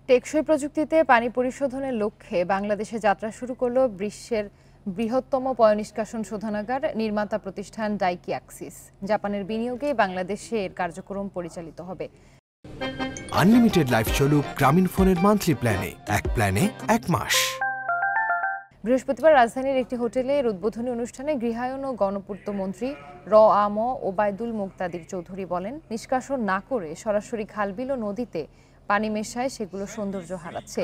টেকসই প্রযুক্তিতে পানি পরিশোধনের লক্ষ্যে বাংলাদেশে যাত্রা শুরু করলো বিশ্বের বৃহত্তম পয়ঃনিষ্কাশন শোধনাগার নির্মাতা প্রতিষ্ঠান ডাইকি অ্যাক্সিস। জাপানের বিনিয়োগে বাংলাদেশে এর কার্যক্রম পরিচালিত হবে। আনলিমিটেড লাইফ চলুক গ্রামীণ ফোনের মান্থলি প্ল্যানে, এক প্ল্যানে 1 মাস। বৃহস্পতিবার রাজধানীর একটি হোটেলে এর উদ্বোধনী অনুষ্ঠানে গৃহায়ন ও গণপূর্ত মন্ত্রী আম ওবায়দুল মুক্তাদির চৌধুরী বলেন, নিষ্কাশন না করে সরাসরি খালবিল ও নদীতে পানি মেশায় সেগুলো সৌন্দর্য হারাচ্ছে।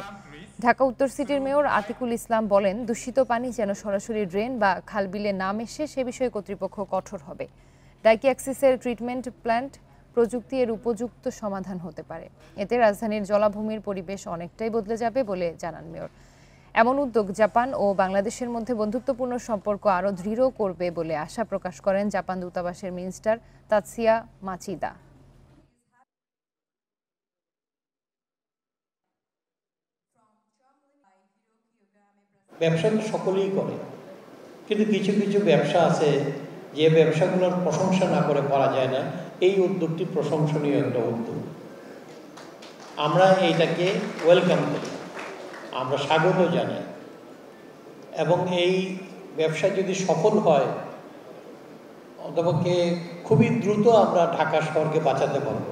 ঢাকা উত্তর সিটির মেয়র আতিকুল ইসলাম বলেন, দূষিত পানি যেন সরাসরি ড্রেন বা খালবিলে না মেশে সে বিষয়ে কর্তৃপক্ষ কঠোর হবে। ডাইকি অ্যাক্সিসের ট্রিটমেন্ট প্ল্যান্ট প্রযুক্তি এর উপযুক্ত সমাধান হতে পারে। এতে রাজধানীর জলাভূমির পরিবেশ অনেকটাই বদলে যাবে বলে জানান মেয়র। এমন উদ্যোগ জাপান ও বাংলাদেশের মধ্যে বন্ধুত্বপূর্ণ সম্পর্ক আরও দৃঢ় করবে বলে আশা প্রকাশ করেন জাপান দূতাবাসের মিনিস্টার তাতসিয়া মাচিদা। ব্যবসা তো সকলেই করে, কিন্তু কিছু কিছু ব্যবসা আছে যে ব্যবসাগুলোর প্রশংসা না করে পারা যায় না। এই উদ্যোগটি প্রশংসনীয় একটা উদ্যোগ, আমরা এইটাকে ওয়েলকাম করি, আমরা স্বাগত জানাই। এবং এই ব্যবসা যদি সফল হয় অথবা খুবই দ্রুত আমরা ঢাকা শহরকে বাঁচাতে পারবো।